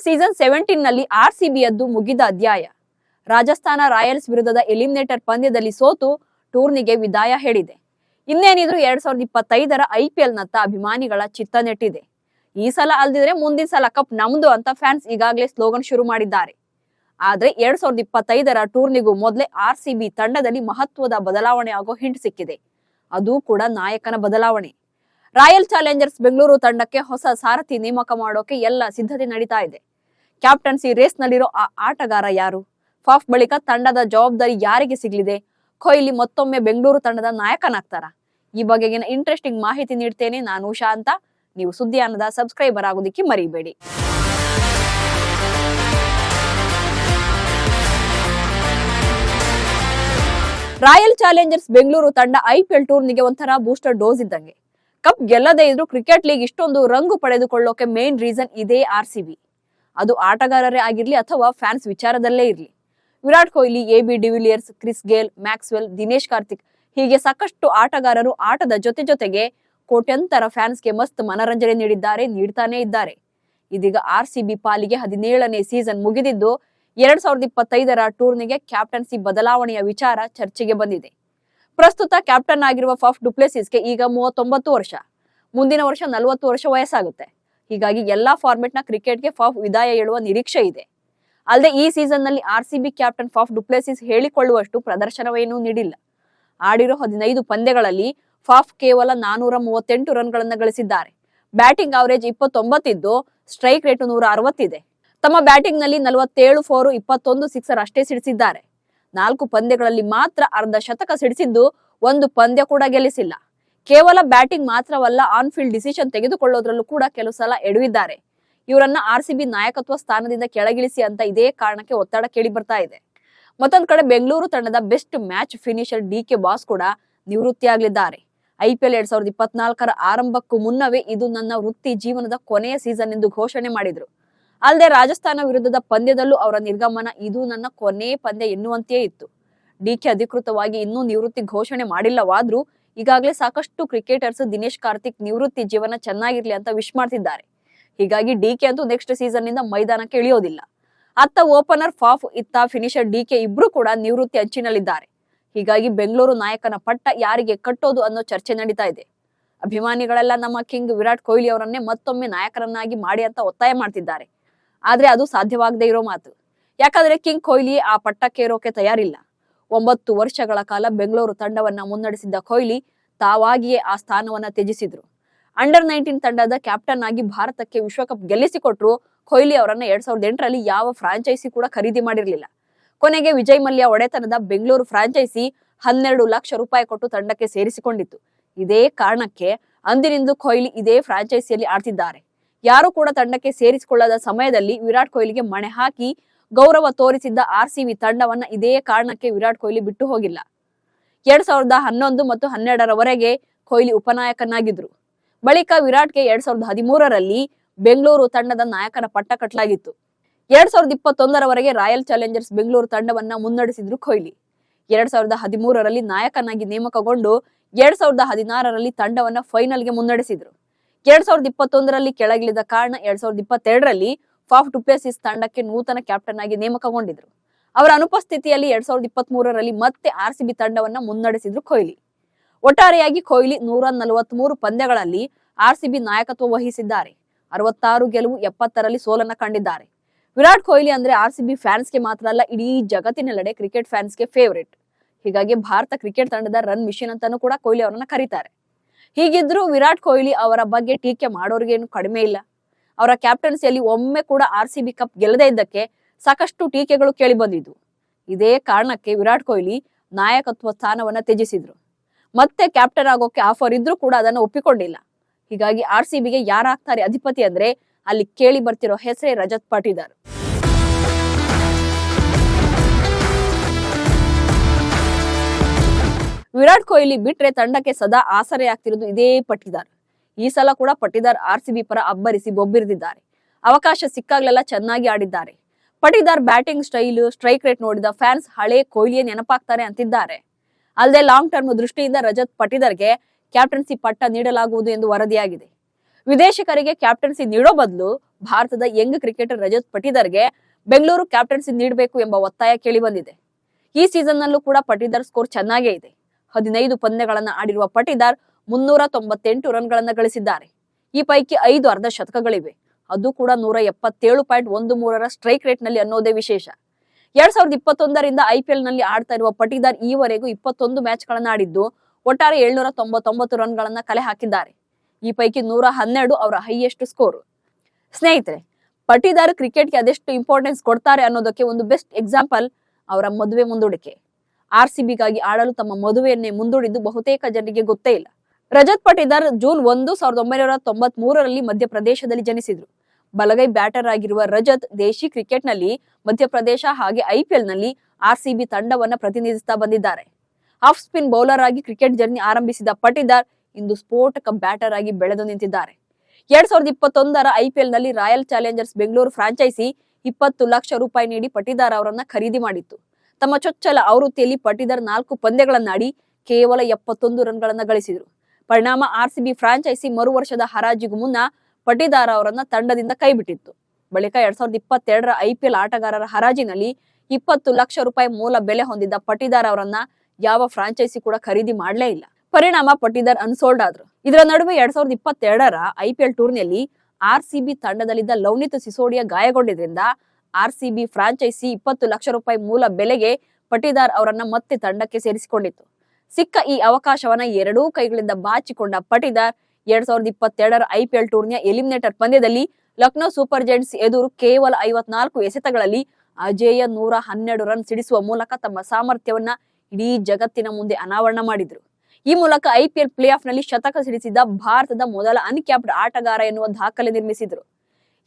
Season 17 ನಲ್ಲಿ ಆರ್ಸಿಬಿಯದ್ದು ಮುಗಿದ ಅಧ್ಯಾಯ. ರಾಜಸ್ಥಾನ ರಾಯಲ್ಸ್ ವಿರುದ್ಧದ ಎಲಿಮಿನೇಟರ್ ಪಂದ್ಯದಲ್ಲಿ ಸೋತು ಟೂರ್ನಿಗೆ ವಿದಾಯ ಹೇಳಿದೆ. ಇನ್ನೇನಿದ್ರು 2025ರ IPL ನತ್ತ ಅಭಿಮಾನಿಗಳ ಚಿತ್ತ ನೆಟ್ಟಿದೆ. ಈ ಸಲ ಅಲ್ದಿದ್ರೆ ಮುಂದಿನ ಸಲ ಕಪ್ ನಮ್ದು ಅಂತ ಫ್ಯಾನ್ಸ್ ಈಗಾಗಲೇ ಸ್ಲೋಗನ್ ಶುರು ಮಾಡಿದ್ದಾರೆ. ಆದ್ರೆ 2025ರ ಟೂರ್ನಿಗೂ ಮೊದಲೇ ಆರ್ಸಿಬಿ ತಂಡದಲ್ಲಿ ಮಹತ್ವದ ಬದಲಾವಣೆ ಆಗೋ ಹಿಂಟ್ ಸಿಕ್ಕಿದೆ. ಅದು ಕೂಡ ನಾಯಕನ ಬದಲಾವಣೆ. ರಾಯಲ್ ಚಾಲೆಂಜರ್ಸ್ ಬೆಂಗಳೂರು ತಂಡಕ್ಕೆ ಹೊಸ ಸಾರಥಿ ನೇಮಕ ಮಾಡೋಕೆ ಎಲ್ಲ ಸಿದ್ಧತೆ ನಡೀತಾ ಇದೆ. ಕ್ಯಾಪ್ಟನ್ಸಿ ರೇಸ್ ನಲ್ಲಿರೋ ಆ ಆಟಗಾರ ಯಾರು? ಫಾಫ್ ಬಳಿಕ ತಂಡದ ಜವಾಬ್ದಾರಿ ಯಾರಿಗೆ ಸಿಗಲಿದೆ? ಕೊಹ್ಲಿ ಮತ್ತೊಮ್ಮೆ ಬೆಂಗಳೂರು ತಂಡದ ನಾಯಕನಾಗ್ತಾರ? ಈ ಬಗೆಗಿನ ಇಂಟ್ರೆಸ್ಟಿಂಗ್ ಮಾಹಿತಿ ನೀಡ್ತೇನೆ. ನಾನು ಉಷಾ ಅಂತ. ನೀವು ಸುದ್ದಿಯಾನದ ಸಬ್ಸ್ಕ್ರೈಬರ್ ಆಗೋದಿಕ್ಕೆ ಮರಿಬೇಡಿ. ರಾಯಲ್ ಚಾಲೆಂಜರ್ಸ್ ಬೆಂಗಳೂರು ತಂಡ IPL ಟೂರ್ನಿಗೆ ಒಂಥರ ಬೂಸ್ಟರ್ ಡೋಸ್ ಇದ್ದಂಗೆ. ಕಪ್ ಗೆಲ್ಲದೇ ಇದ್ರೂ ಕ್ರಿಕೆಟ್ ಲೀಗ್ ಇಷ್ಟೊಂದು ರಂಗು ಪಡೆದುಕೊಳ್ಳೋಕೆ ಮೇನ್ ರೀಸನ್ ಇದೇ ಆರ್ಸಿಬಿ. ಅದು ಆಟಗಾರರೇ ಆಗಿರ್ಲಿ ಅಥವಾ ಫ್ಯಾನ್ಸ್ ವಿಚಾರದಲ್ಲೇ ಇರ್ಲಿ. Virat Kohli, AB de Villiers, Chris Gayle, Maxwell, Dinesh Karthik ಹೀಗೆ ಸಾಕಷ್ಟು ಆಟಗಾರರು ಆಟದ ಜೊತೆಗೆ ಕೋಟ್ಯಂತರ ಫ್ಯಾನ್ಸ್ಗೆ ಮಸ್ತ್ ಮನರಂಜನೆ ನೀಡ್ತಾನೆ ಇದ್ದಾರೆ. ಇದೀಗ ಆರ್ಸಿಬಿ ಪಾಲಿಗೆ 17ನೇ ಸೀಸನ್ ಮುಗಿದಿದ್ದು 2025ರ ಟೂರ್ನಿಗೆ ಕ್ಯಾಪ್ಟನ್ಸಿ ಬದಲಾವಣೆಯ ವಿಚಾರ ಚರ್ಚೆಗೆ ಬಂದಿದೆ. ಪ್ರಸ್ತುತ ಕ್ಯಾಪ್ಟನ್ ಆಗಿರುವ ಫಾಫ್ ಡುಪ್ಲೆಸಿಸ್ಗೆ ಈಗ 39 ವರ್ಷ. ಮುಂದಿನ ವರ್ಷ 40 ವರ್ಷ ವಯಸ್ಸಾಗುತ್ತೆ. ಹೀಗಾಗಿ ಎಲ್ಲಾ ಫಾರ್ಮೆಟ್ ನ ಕ್ರಿಕೆಟ್ಗೆ ಫಾಫ್ ವಿದಾಯ ಹೇಳುವ ನಿರೀಕ್ಷೆ ಇದೆ. ಅಲ್ಲದೆ ಈ ಸೀಸನ್ ನಲ್ಲಿ ಆರ್ಸಿಬಿ ಕ್ಯಾಪ್ಟನ್ ಫಾಫ್ ಡುಪ್ಲೆಸಿಸ್ ಹೇಳಿಕೊಳ್ಳುವಷ್ಟು ಪ್ರದರ್ಶನವೇನೂ ನೀಡಿಲ್ಲ. ಆಡಿರೋ 15 ಪಂದ್ಯಗಳಲ್ಲಿ ಫಾಫ್ ಕೇವಲ 438 ರನ್ಗಳನ್ನು ಗಳಿಸಿದ್ದಾರೆ. ಬ್ಯಾಟಿಂಗ್ ಅವರೇಜ್ 29 ಇದ್ದು ಸ್ಟ್ರೈಕ್ ರೇಟ್ 160 ಇದೆ. ತಮ್ಮ ಬ್ಯಾಟಿಂಗ್ ನಲ್ಲಿ 47 4 21 ಸಿಕ್ಸರ್ ಅಷ್ಟೇ ಸಿಡಿಸಿದ್ದಾರೆ. 4 ಪಂದ್ಯಗಳಲ್ಲಿ ಮಾತ್ರ ಅರ್ಧ ಶತಕ ಸಿಡಿಸಿದ್ದು ಒಂದು ಪಂದ್ಯ ಕೂಡ ಗೆಲ್ಲಿಸಿಲ್ಲ. ಕೇವಲ ಬ್ಯಾಟಿಂಗ್ ಮಾತ್ರವಲ್ಲ, ಆನ್ ಫೀಲ್ಡ್ ಡಿಸಿಷನ್ ತೆಗೆದುಕೊಳ್ಳೋದ್ರಲ್ಲೂ ಕೂಡ ಕೆಲವು ಸಲ ಎಡವಿದ್ದಾರೆ. ಇವರನ್ನ ಆರ್ಸಿಬಿ ನಾಯಕತ್ವ ಸ್ಥಾನದಿಂದ ಕೆಳಗಿಳಿಸಿ ಅಂತ ಇದೇ ಕಾರಣಕ್ಕೆ ಒತ್ತಡ ಕೇಳಿ ಬರ್ತಾ ಇದೆ. ಮತ್ತೊಂದ್ ಕಡೆ ಬೆಂಗಳೂರು ತಂಡದ best match finisher DK boss ಕೂಡ ನಿವೃತ್ತಿಯಾಗಲಿದ್ದಾರೆ. IPL 2024ರ ಆರಂಭಕ್ಕೂ ಮುನ್ನವೇ ಇದು ನನ್ನ ವೃತ್ತಿ ಜೀವನದ ಕೊನೆಯ ಸೀಸನ್ ಎಂದು ಘೋಷಣೆ ಮಾಡಿದ್ರು. ಅಲ್ಲದೆ ರಾಜಸ್ಥಾನ ವಿರುದ್ಧದ ಪಂದ್ಯದಲ್ಲೂ ಅವರ ನಿರ್ಗಮನ ಇದು ನನ್ನ ಕೊನೆಯ ಪಂದ್ಯ ಎನ್ನುವಂತೆಯೇ ಇತ್ತು. DK ಅಧಿಕೃತವಾಗಿ ಇನ್ನೂ ನಿವೃತ್ತಿ ಘೋಷಣೆ ಮಾಡಿಲ್ಲವಾದ್ರೂ ಈಗಾಗಲೇ ಸಾಕಷ್ಟು ಕ್ರಿಕೆಟರ್ಸ್ ದಿನೇಶ್ ಕಾರ್ತಿಕ್ ನಿವೃತ್ತಿ ಜೀವನ ಚೆನ್ನಾಗಿರ್ಲಿ ಅಂತ ವಿಶ್ ಮಾಡ್ತಿದ್ದಾರೆ. ಹೀಗಾಗಿ DK ಅಂತೂ ನೆಕ್ಸ್ಟ್ ಸೀಸನ್ ನಿಂದ ಮೈದಾನಕ್ಕೆ ಇಳಿಯೋದಿಲ್ಲ. ಅತ್ತ ಓಪನರ್ ಫಾಫ್, ಇತ್ತ ಫಿನಿಷರ್ DK ಇಬ್ರು ಕೂಡ ನಿವೃತ್ತಿ ಅಂಚಿನಲ್ಲಿದ್ದಾರೆ. ಹೀಗಾಗಿ ಬೆಂಗಳೂರು ನಾಯಕನ ಪಟ್ಟ ಯಾರಿಗೆ ಕಟ್ಟೋದು ಅನ್ನೋ ಚರ್ಚೆ ನಡೀತಾ ಇದೆ. ಅಭಿಮಾನಿಗಳೆಲ್ಲ ನಮ್ಮ ಕಿಂಗ್ ವಿರಾಟ್ ಕೊಹ್ಲಿ ಅವರನ್ನೇ ಮತ್ತೊಮ್ಮೆ ನಾಯಕರನ್ನಾಗಿ ಮಾಡಿ ಅಂತ ಒತ್ತಾಯ ಮಾಡ್ತಿದ್ದಾರೆ. ಆದ್ರೆ ಅದು ಸಾಧ್ಯವಾಗದೇ ಇರೋ ಮಾತು. ಯಾಕಂದ್ರೆ ಕಿಂಗ್ ಕೊಹ್ಲಿ ಆ ಪಟ್ಟಕ್ಕೇರೋಕೆ ತಯಾರಿಲ್ಲ. 9 ವರ್ಷಗಳ ಕಾಲ ಬೆಂಗಳೂರು ತಂಡವನ್ನ ಮುನ್ನಡೆಸಿದ್ದ ಕೊಹ್ಲಿ ತಾವಾಗಿಯೇ ಆ ಸ್ಥಾನವನ್ನ ತ್ಯಜಿಸಿದ್ರು. ಅಂಡರ್ 19 ತಂಡದ ಕ್ಯಾಪ್ಟನ್ ಆಗಿ ಭಾರತಕ್ಕೆ ವಿಶ್ವಕಪ್ ಗೆಲ್ಲಿಸಿಕೊಟ್ರು. ಕೊಹ್ಲಿ ಅವರನ್ನ 2008ರಲ್ಲಿ ಯಾವ ಫ್ರಾಂಚೈಸಿ ಕೂಡ ಖರೀದಿ ಮಾಡಿರ್ಲಿಲ್ಲ. ಕೊನೆಗೆ ವಿಜಯ್ ಮಲ್ಯ ಒಡೆತನದ ಬೆಂಗಳೂರು ಫ್ರಾಂಚೈಸಿ 12 ಲಕ್ಷ ರೂಪಾಯಿ ಕೊಟ್ಟು ತಂಡಕ್ಕೆ ಸೇರಿಸಿಕೊಂಡಿತ್ತು. ಇದೇ ಕಾರಣಕ್ಕೆ ಅಂದಿನಿಂದ ಕೊಹ್ಲಿ ಇದೇ ಫ್ರಾಂಚೈಸಿಯಲ್ಲಿ ಆಡ್ತಿದ್ದಾರೆ. ಯಾರು ಕೂಡ ತಂಡಕ್ಕೆ ಸೇರಿಸಿಕೊಳ್ಳದ ಸಮಯದಲ್ಲಿ ವಿರಾಟ್ ಕೊಹ್ಲಿಗೆ ಮಣೆ ಹಾಕಿ ಗೌರವ ತೋರಿಸಿದ್ದ ಆರ್ಸಿಬಿ ತಂಡವನ್ನ ಇದೇ ಕಾರಣಕ್ಕೆ ವಿರಾಟ್ ಕೊಹ್ಲಿ ಬಿಟ್ಟು ಹೋಗಿಲ್ಲ. 2011 ಮತ್ತು 12ರವರೆಗೆ ಕೊಹ್ಲಿ ಉಪನಾಯಕನಾಗಿದ್ರು. ಬಳಿಕ ವಿರಾಟ್ಗೆ 2013ರಲ್ಲಿ ಬೆಂಗಳೂರು ತಂಡದ ನಾಯಕನ ಪಟ್ಟ ಕಟ್ಟಲಾಗಿತ್ತು. 2021ರವರೆಗೆ ರಾಯಲ್ ಚಾಲೆಂಜರ್ಸ್ ಬೆಂಗಳೂರು ತಂಡವನ್ನ ಮುನ್ನಡೆಸಿದ್ರು ಕೊಹ್ಲಿ. 2013ರಲ್ಲಿ ನಾಯಕನಾಗಿ ನೇಮಕಗೊಂಡು 2016ರಲ್ಲಿ ತಂಡವನ್ನ ಫೈನಲ್ಗೆ ಮುನ್ನಡೆಸಿದ್ರು. 2021ರಲ್ಲಿ ಕೆಳಗಿಳಿದ ಕಾರಣ 2022ರಲ್ಲಿ ಫಾಫ್ ಡುಪ್ಲೆಸಿಸ್ ತಂಡಕ್ಕೆ ನೂತನ ಕ್ಯಾಪ್ಟನ್ ಆಗಿ ನೇಮಕಗೊಂಡಿದ್ರು. ಅವರ ಅನುಪಸ್ಥಿತಿಯಲ್ಲಿ 2023ರಲ್ಲಿ ಮತ್ತೆ ಆರ್ಸಿಬಿ ತಂಡವನ್ನ ಮುನ್ನಡೆಸಿದ್ರು ಕೊಹ್ಲಿ. ಒಟ್ಟಾರೆಯಾಗಿ ಕೊಹ್ಲಿ 143 ಪಂದ್ಯಗಳಲ್ಲಿ ಆರ್ಸಿಬಿ ನಾಯಕತ್ವ ವಹಿಸಿದ್ದಾರೆ. 66 ಗೆಲುವು, 70ರಲ್ಲಿ ಸೋಲನ್ನ ಕಂಡಿದ್ದಾರೆ. ವಿರಾಟ್ ಕೊಹ್ಲಿ ಅಂದ್ರೆ ಆರ್ಸಿಬಿ ಫ್ಯಾನ್ಸ್ಗೆ ಮಾತ್ರ ಅಲ್ಲ, ಇಡೀ ಜಗತ್ತಿನೆಲ್ಲೆಡೆ ಕ್ರಿಕೆಟ್ ಫ್ಯಾನ್ಸ್ಗೆ ಫೇವರೇಟ್. ಹೀಗಾಗಿ ಭಾರತ ಕ್ರಿಕೆಟ್ ತಂಡದ ರನ್ ಮಿಷನ್ ಅಂತಾನೂ ಕೂಡ ಕೊಹ್ಲಿ ಅವರನ್ನ ಕರೀತಾರೆ. ಹೀಗಿದ್ರು ವಿರಾಟ್ ಕೊಹ್ಲಿ ಅವರ ಬಗ್ಗೆ ಟೀಕೆ ಮಾಡೋರ್ಗೇನು ಕಡಿಮೆ ಇಲ್ಲ. ಅವರ ಕ್ಯಾಪ್ಟನ್ಸಿಯಲ್ಲಿ ಒಮ್ಮೆ ಕೂಡ ಆರ್ಸಿಬಿ ಕಪ್ ಗೆಲ್ಲದೇ ಇದ್ದಕ್ಕೆ ಸಾಕಷ್ಟು ಟೀಕೆಗಳು ಕೇಳಿ ಬಂದಿದ್ವು. ಇದೇ ಕಾರಣಕ್ಕೆ ವಿರಾಟ್ ಕೊಹ್ಲಿ ನಾಯಕತ್ವ ಸ್ಥಾನವನ್ನ ತ್ಯಜಿಸಿದ್ರು. ಮತ್ತೆ ಕ್ಯಾಪ್ಟನ್ ಆಗೋಕೆ ಆಫರ್ ಇದ್ರೂ ಕೂಡ ಅದನ್ನ ಒಪ್ಪಿಕೊಂಡಿಲ್ಲ. ಹೀಗಾಗಿ ಆರ್ಸಿಬಿಗೆ ಯಾರಾಗ್ತಾರೆ ಅಧಿಪತಿ ಅಂದ್ರೆ ಅಲ್ಲಿ ಕೇಳಿ ಬರ್ತಿರೋ ಹೆಸರೇ ರಜತ್ ಪಾಟಿದಾರ್. ವಿರಾಟ್ ಕೊಹ್ಲಿ ಬಿಟ್ರೆ ತಂಡಕ್ಕೆ ಸದಾ ಆಸರೆ ಆಗ್ತಿರೋದು ಇದೇ ಪಟಿದಾರ್. ಈ ಸಲ ಕೂಡ ಪಟಿದಾರ್ ಆರ್ಸಿಬಿ ಪರ ಅಬ್ಬರಿಸಿ ಬೊಬ್ಬಿರಿದಿದ್ದಾರೆ. ಅವಕಾಶ ಸಿಕ್ಕಾಗ್ಲೆಲ್ಲ ಚೆನ್ನಾಗಿ ಆಡಿದ್ದಾರೆ. Patidar batting style, strike rate ನೋಡಿದ ಫ್ಯಾನ್ಸ್ ಹಳೆ ಕೊಹ್ಲಿಯೇ ನೆನಪಾಗ್ತಾರೆ ಅಂತಿದ್ದಾರೆ. ಅಲ್ಲದೆ ಲಾಂಗ್ ಟರ್ಮ್ ದೃಷ್ಟಿಯಿಂದ ರಜತ್ ಪಟಿದಾರ್ಗೆ ಕ್ಯಾಪ್ಟನ್ಸಿ ಪಟ್ಟ ನೀಡಲಾಗುವುದು ಎಂದು ವರದಿಯಾಗಿದೆ. ವಿದೇಶಿಗರಿಗೆ ಕ್ಯಾಪ್ಟನ್ಸಿ ನೀಡೋ ಬದಲು ಭಾರತದ ಯಂಗ್ ಕ್ರಿಕೆಟರ್ ರಜತ್ ಪಟಿದಾರ್ಗೆ ಬೆಂಗಳೂರು ಕ್ಯಾಪ್ಟನ್ಸಿ ನೀಡಬೇಕು ಎಂಬ ಒತ್ತಾಯ ಕೇಳಿ ಬಂದಿದೆ. ಈ ಸೀಸನ್ ನಲ್ಲೂ ಕೂಡ ಪಟಿದಾರ್ ಸ್ಕೋರ್ ಚೆನ್ನಾಗೇ ಇದೆ. 15 ಪಂದ್ಯಗಳನ್ನ ಆಡಿರುವ ಪಟಿದಾರ್ 398 ರನ್ಗಳನ್ನ ಗಳಿಸಿದ್ದಾರೆ. ಈ ಪೈಕಿ 5 ಅರ್ಧ ಶತಕಗಳಿವೆ. ಅದು ಕೂಡ 177.13ರ ಸ್ಟ್ರೈಕ್ ರೇಟ್ ನಲ್ಲಿ ಅನ್ನೋದೇ ವಿಶೇಷ. 2021ರಿಂದ IPL ನಲ್ಲಿ ಆಡ್ತಾ ಇರುವ ಪಟಿದಾರ್ ಈವರೆಗೂ 21 ಮ್ಯಾಚ್ ಗಳನ್ನ ಆಡಿದ್ದು ಒಟ್ಟಾರೆ 799 ರನ್ಗಳನ್ನ ಕಲೆ ಹಾಕಿದ್ದಾರೆ. ಈ ಪೈಕಿ 112 ಅವರ ಹೈಯೆಸ್ಟ್ ಸ್ಕೋರ್. ಸ್ನೇಹಿತರೆ, ಪಟಿದಾರ್ ಕ್ರಿಕೆಟ್ಗೆ ಅದೆಷ್ಟು ಇಂಪಾರ್ಟೆನ್ಸ್ ಕೊಡ್ತಾರೆ ಅನ್ನೋದಕ್ಕೆ ಒಂದು ಬೆಸ್ಟ್ ಎಕ್ಸಾಂಪಲ್ ಅವರ ಮದುವೆ ಮುಂದೂಡಿಕೆ. RCBಗಾಗಿ ಆಡಲು ತಮ್ಮ ಮದುವೆಯನ್ನೇ ಮುಂದೂಡಿದ್ದು ಬಹುತೇಕ ಜನರಿಗೆ ಗೊತ್ತೇ ಇಲ್ಲ. ರಜತ್ ಪಟಿದಾರ್ ಜೂನ್ 1, 1993ರಲ್ಲಿ ಮಧ್ಯಪ್ರದೇಶದಲ್ಲಿ ಜನಿಸಿದ್ರು. ಬಲಗೈ ಬ್ಯಾಟರ್ ಆಗಿರುವ ರಜತ್ ದೇಶಿ ಕ್ರಿಕೆಟ್ ನಲ್ಲಿ ಮಧ್ಯಪ್ರದೇಶ ಹಾಗೆ IPL ನಲ್ಲಿ RCB ತಂಡವನ್ನ ಪ್ರತಿನಿಧಿಸ್ತಾ ಬಂದಿದ್ದಾರೆ. ಆಫ್ ಸ್ಪಿನ್ ಬೌಲರ್ ಆಗಿ ಕ್ರಿಕೆಟ್ ಜರ್ನಿ ಆರಂಭಿಸಿದ ಪಟಿದಾರ್ ಇಂದು ಸ್ಫೋಟಕ ಬ್ಯಾಟರ್ ಆಗಿ ಬೆಳೆದು ನಿಂತಿದ್ದಾರೆ. 2021ರ IPL ನಲ್ಲಿ Royal Challengers Bengaluru franchise 20 lakh ರೂಪಾಯಿ ನೀಡಿ ಪಟಿದಾರ್ ಅವರನ್ನ ಖರೀದಿ ಮಾಡಿತ್ತು. ತಮ್ಮ ಚೊಚ್ಚಲ ಆವೃತ್ತಿಯಲ್ಲಿ ಪಟಿದಾರ್ 4 ಪಂದ್ಯಗಳನ್ನಾಡಿ ಕೇವಲ 71 ರನ್ಗಳನ್ನ ಗಳಿಸಿದ್ರು. ಪರಿಣಾಮ RCB ಫ್ರಾಂಚೈಸಿ ಮರು ವರ್ಷದ ಹರಾಜಿಗೂ ಮುನ್ನ ಪಟಿದಾರ್ ಅವರನ್ನ ತಂಡದಿಂದ ಕೈಬಿಟ್ಟಿತ್ತು. ಬಳಿಕ 2022ರ IPL ಆಟಗಾರರ ಹರಾಜಿನಲ್ಲಿ 20 ಲಕ್ಷ ರೂಪಾಯಿ ಮೂಲ ಬೆಲೆ ಹೊಂದಿದ್ದ ಪಟಿದಾರ್ ಅವರನ್ನ ಯಾವ ಫ್ರಾಂಚೈಸಿ ಕೂಡ ಖರೀದಿ ಮಾಡಲೇ ಇಲ್ಲ. ಪರಿಣಾಮ ಪಟಿದಾರ್ ಅನ್ಸೋಲ್ಡ್ ಆದ್ರು. ಇದರ ನಡುವೆ 2022ರ IPL ಟೂರ್ನಿಯಲ್ಲಿ RCB ತಂಡದಲ್ಲಿದ್ದ ಲವ್ನಿತ್ ಸಿಸೋಡಿಯಾ ಗಾಯಗೊಂಡಿದ್ರಿಂದ RCB ಫ್ರಾಂಚೈಸಿ 20 ಲಕ್ಷ ರೂಪಾಯಿ ಮೂಲ ಬೆಲೆಗೆ ಪಟಿದಾರ್ ಅವರನ್ನ ಮತ್ತೆ ತಂಡಕ್ಕೆ ಸೇರಿಸಿಕೊಂಡಿತ್ತು. ಸಿಕ್ಕ ಈ ಅವಕಾಶವನ್ನ ಎರಡೂ ಕೈಗಳಿಂದ ಬಾಚಿಕೊಂಡ ಪಟಿದಾರ್ 2022ರ IPL ಟೂರ್ನಿಯ ಎಲಿಮಿನೇಟರ್ ಪಂದ್ಯದಲ್ಲಿ ಲಕ್ನೋ ಸೂಪರ್ ಜೈಂಟ್ಸ್ ಎದುರು ಕೇವಲ 54 ಎಸೆತಗಳಲ್ಲಿ ಅಜೇಯ 112 ರನ್ ಸಿಡಿಸುವ ಮೂಲಕ ತಮ್ಮ ಸಾಮರ್ಥ್ಯವನ್ನ ಇಡೀ ಜಗತ್ತಿನ ಮುಂದೆ ಅನಾವರಣ ಮಾಡಿದ್ರು. ಈ ಮೂಲಕ IPL ಪ್ಲೇ ಆಫ್ ನಲ್ಲಿ ಶತಕ ಸಿಡಿಸಿದ ಭಾರತದ ಮೊದಲ ಅನ್ಕ್ಯಾಪ್ಡ್ ಆಟಗಾರ ಎನ್ನುವ ದಾಖಲೆ ನಿರ್ಮಿಸಿದ್ರು.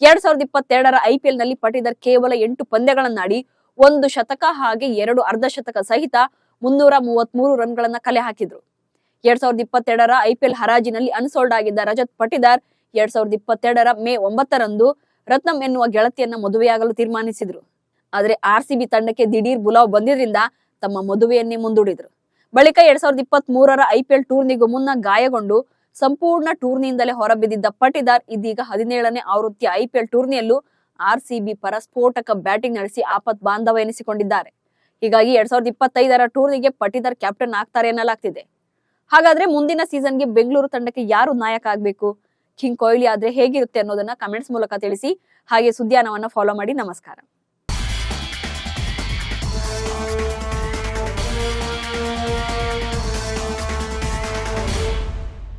2022ರ IPL ನಲ್ಲಿ ಪಟಿದಾರ್ ಕೇವಲ 8 ಪಂದ್ಯಗಳನ್ನಾಡಿ 1 ಶತಕ ಹಾಗೆ 2 ಅರ್ಧ ಶತಕ ಸಹಿತ 333 ರನ್ಗಳನ್ನ ಕಲೆ ಹಾಕಿದ್ರು. 2022ರ IPL ಹರಾಜಿನಲ್ಲಿ ಅನ್ಸೋಲ್ಡ್ ಆಗಿದ್ದ ರಜತ್ ಪಟಿದಾರ್ 2022ರ ಮೇ 9ರಂದು ರತ್ನಂ ಎನ್ನುವ ಗೆಳತಿಯನ್ನ ಮದುವೆಯಾಗಲು ತೀರ್ಮಾನಿಸಿದ್ರು. ಆದ್ರೆ RCB ತಂಡಕ್ಕೆ ದಿಢೀರ್ ಬುಲಾವ್ ಬಂದಿದ್ರಿಂದ ತಮ್ಮ ಮದುವೆಯನ್ನೇ ಮುಂದೂಡಿದ್ರು. ಬಳಿಕ 2023ರ IPL ಟೂರ್ನಿಗೂ ಮುನ್ನ ಗಾಯಗೊಂಡು ಸಂಪೂರ್ಣ ಟೂರ್ನಿಯಿಂದಲೇ ಹೊರಬಿದ್ದಿದ್ದ ಪಟಿದಾರ್ ಇದೀಗ 17ನೇ ಆವೃತ್ತಿಯ IPL ಟೂರ್ನಿಯಲ್ಲೂ RCB ಪರ ಸ್ಫೋಟಕ ಬ್ಯಾಟಿಂಗ್ ನಡೆಸಿ ಆಪತ್ ಬಾಂಧವ ಎನಿಸಿಕೊಂಡಿದ್ದಾರೆ. ಹೀಗಾಗಿ 2025ರ ಟೂರ್ನಿಗೆ ಪಟಿದಾರ್ ಕ್ಯಾಪ್ಟನ್ ಆಗ್ತಾರೆ ಎನ್ನಲಾಗ್ತಿದೆ. ಹಾಗಾದ್ರೆ ಮುಂದಿನ ಸೀಸನ್ಗೆ ಬೆಂಗಳೂರು ತಂಡಕ್ಕೆ ಯಾರು ನಾಯಕ ಆಗ್ಬೇಕು? ಕಿಂಗ್ ಕೊಹ್ಲಿ ಆದ್ರೆ ಹೇಗಿರುತ್ತೆ ಅನ್ನೋದನ್ನ ಕಮೆಂಟ್ಸ್ ಮೂಲಕ ತಿಳಿಸಿ. ಹಾಗೆ ಸುದ್ದಿಯಾನವನ್ನ ಫಾಲೋ ಮಾಡಿ. ನಮಸ್ಕಾರ.